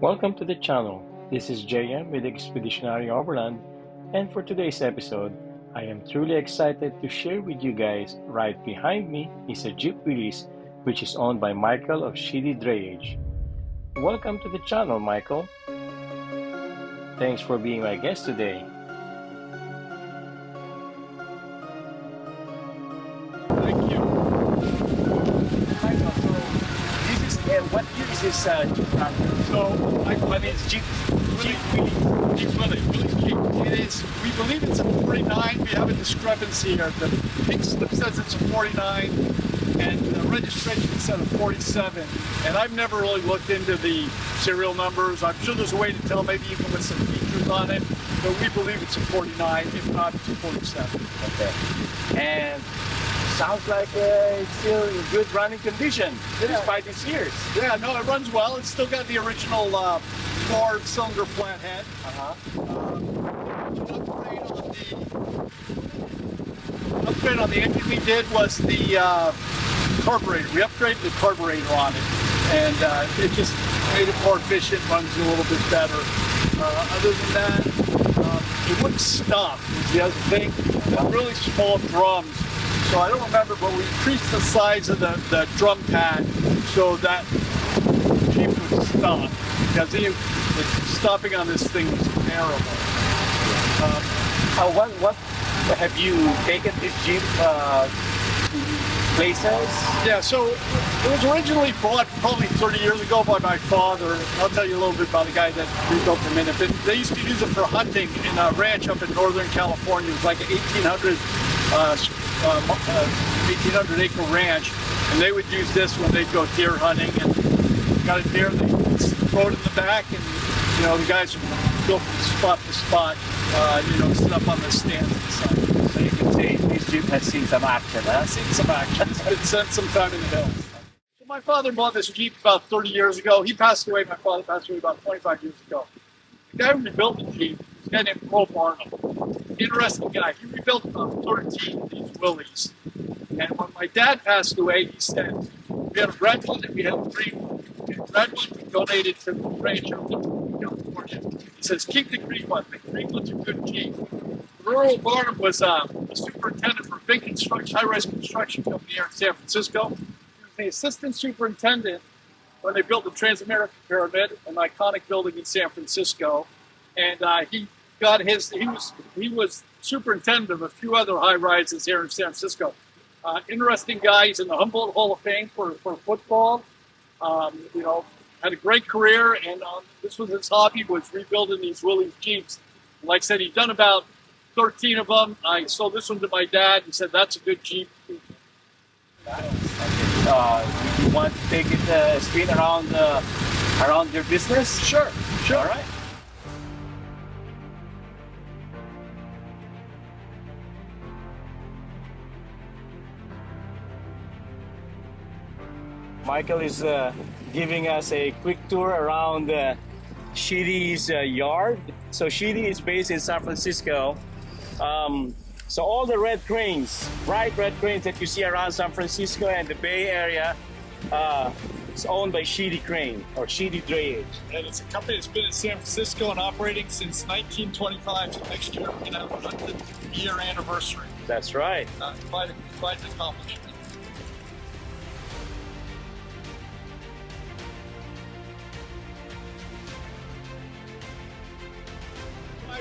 Welcome to the channel. This is JM with Expeditionary Overland, and for today's episode, I am truly excited to share with you guys. Right behind me is a Jeep Willys, which is owned by Michael of Sheedy Drayage. Welcome to the channel, Michael. Thanks for being my guest today. Thank you. Michael, so this is what year is this Jeep tractor? So I mean it's Jeep Willys. Jeep Willys Jeep. It is. We believe it's a 49. We have a discrepancy here. The pink slip says it's a 49, and the registration said a 47. And I've never really looked into the serial numbers. I'm sure there's a way to tell, maybe even with some features on it. But we believe it's a 49. If not, it's a 47. Okay. And sounds like it's still in good running condition despite its years. Yeah, no, it runs well. It's still got the original 4-cylinder flathead. Upgrade on the engine we did was the carburetor. We upgraded the carburetor on it, and it just made it more efficient, runs a little bit better. Other than that, it wouldn't stop, was the other thing. Really small drums. So I don't remember, but we increased the size of the drum pad so that Jeep would stop. Because stopping on this thing was terrible. What have you taken this Jeep places? Yeah, so it was originally bought probably 30 years ago by my father. I'll tell you a little bit about the guy that rebuilt it in a minute. But they used to use it for hunting in a ranch up in Northern California. It was like an 1800 acre ranch, and they would use this when they'd go deer hunting, and got a deer, they throw it in the back, and the guys would go from spot to spot, sit up on the stands inside. So you can say this Jeep has seen some action, huh? Seen some action. It's been spent some time in the hills. So my father bought this Jeep about 30 years ago. He passed away. My father passed away about 25 years ago. The guy who rebuilt the Jeep was a guy named Provenance. Interesting guy. He rebuilt about 13 of these Willys. And when my dad passed away, he said, we had a red one and we had a green one. And the red one we donated to the ranch up in California. He says, keep the green one. The green one's a good Jeep. Earl Barnum was a superintendent for a big high-rise construction company here in San Francisco. He was the assistant superintendent when they built the Transamerica Pyramid, an iconic building in San Francisco. And he was superintendent of a few other high-rises here in San Francisco. Interesting guy. He's in the Humboldt Hall of Fame for football. Had a great career, and this was his hobby, was rebuilding these Willys Jeeps. Like I said, he'd done about 13 of them. I sold this one to my dad and said, that's a good Jeep. Okay. You want to take it spin around your business? Sure. All right. Michael is giving us a quick tour around Sheedy's yard. So Sheedy is based in San Francisco. So all the red cranes, bright red cranes that you see around San Francisco and the Bay Area, is owned by Sheedy Crane or Sheedy Drayage. And it's a company that's been in San Francisco and operating since 1925. So next year we're going to have a 100-year anniversary. That's right. Quite an accomplishment.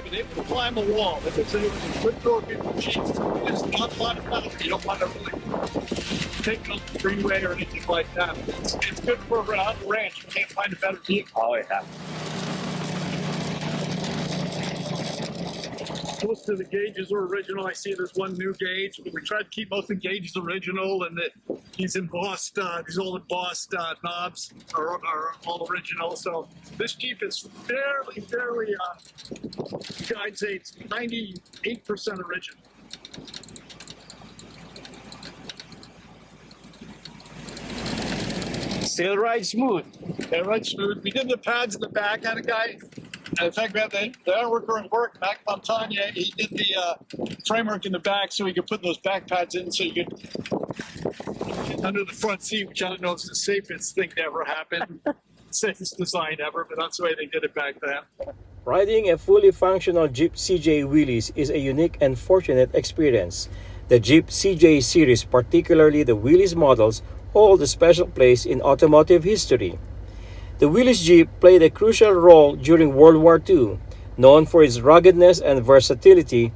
Been able to climb a wall. If it's a quick door, it's not a lot of fun. You don't want to really take on the freeway or anything like that. It's good for around the ranch. You can't find a better vehicle. Oh, yeah. Most of the gauges are original. I see there's one new gauge, but we tried to keep most of the gauges original, and these embossed, these old embossed knobs are all original. So this Jeep is fairly, I'd say it's 98% original. still rides smooth. Yeah, right smooth. We did the pads in the back. Had a guy. In fact, we had the ironworker at work, Mac Montagna. He did the framework in the back so he could put those back pads in so you could get under the front seat, which I don't know if it's the safest thing to ever happen. Safest design ever, but that's the way they did it back then. Riding a fully functional Jeep CJ Willys is a unique and fortunate experience. The Jeep CJ series, particularly the Willys models, hold a special place in automotive history. The Willys Jeep played a crucial role during World War II. Known for its ruggedness and versatility,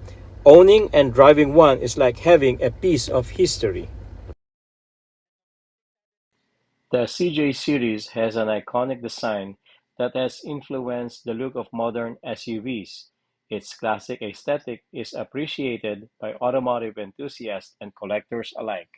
owning and driving one is like having a piece of history. The CJ series has an iconic design that has influenced the look of modern SUVs. Its classic aesthetic is appreciated by automotive enthusiasts and collectors alike.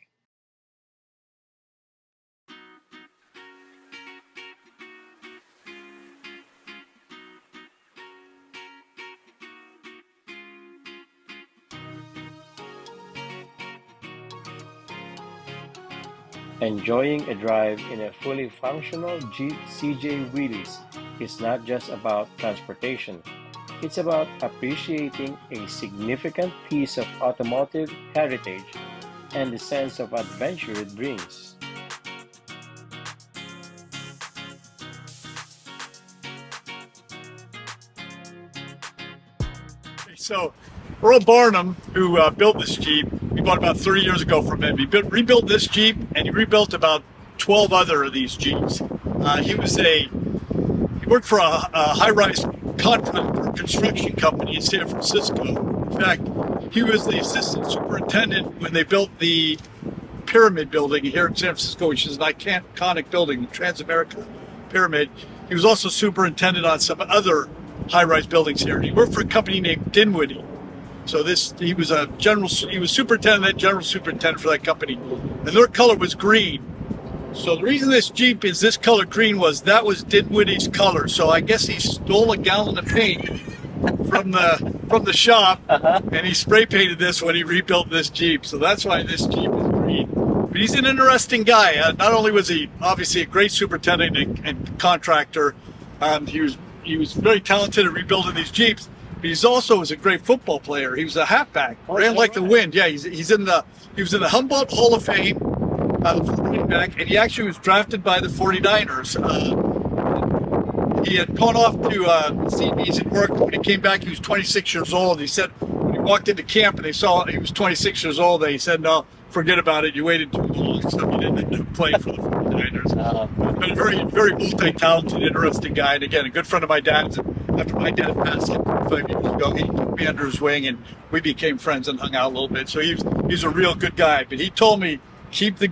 Enjoying a drive in a fully functional Jeep CJ Willys is not just about transportation. It's about appreciating a significant piece of automotive heritage and the sense of adventure it brings. So Earl Barnum, who built this Jeep, we bought about 30 years ago from him. He rebuilt this Jeep, and he rebuilt about 12 other of these Jeeps. He worked for a high-rise contractor construction company in San Francisco. In fact, he was the assistant superintendent when they built the Pyramid Building here in San Francisco, which is an iconic building, the Transamerica Pyramid. He was also superintendent on some other high-rise buildings here. He worked for a company named Dinwiddie. So he was superintendent, general superintendent for that company, and their color was green. So the reason this Jeep is this color green was that was Dinwiddie's color. So I guess he stole a gallon of paint from the shop, and he spray painted this when he rebuilt this Jeep. So that's why this Jeep is green. But he's an interesting guy. Not only was he obviously a great superintendent and contractor, he was very talented at rebuilding these Jeeps, but he also was a great football player. He was a halfback, ran like the wind. Yeah, he was in the Humboldt Hall of Fame, running back, and he actually was drafted by the 49ers. He had gone off to CB's and worked. When he came back, he was 26 years old. He said when he walked into camp and they saw he was 26 years old, they said, "No, forget about it. You waited too long." So he didn't end up playing for the 49ers. But a very, very multi-talented, interesting guy. And again, a good friend of my dad's. After my dad passed like 5 years ago, he took me under his wing and we became friends and hung out a little bit. So he's a real good guy. But he told me,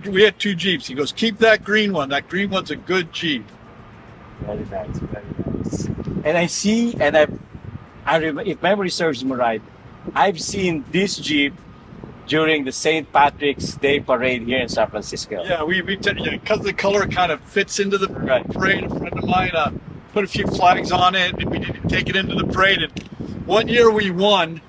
we had two Jeeps. He goes, keep that green one. That green one's a good Jeep. Very nice, very nice. And I see, and I remember, if memory serves me right, I've seen this Jeep during the St. Patrick's Day parade here in San Francisco. Yeah, because the color kind of fits into the parade. A friend of mine put a few flags on it, and we didn't take it into the parade. And one year we won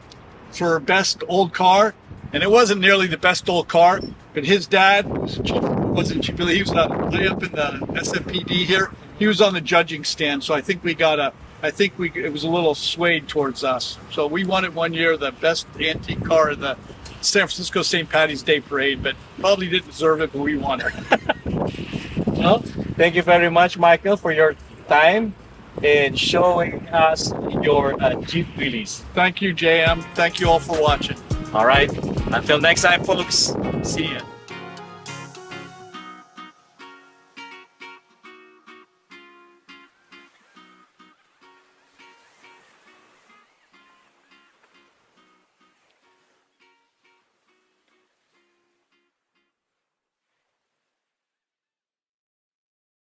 for best old car, and it wasn't nearly the best old car, but his dad wasn't chief. He was high up in the SFPD here. He was on the judging stand, so I think it was a little swayed towards us. So we won it one year, the best antique car in the San Francisco St. Patty's Day parade, but probably didn't deserve it, but we won it. Well, thank you very much, Michael, for your time in showing us your Jeep Willys. Thank you, JM. Thank you all for watching. All right. Until next time, folks. See ya.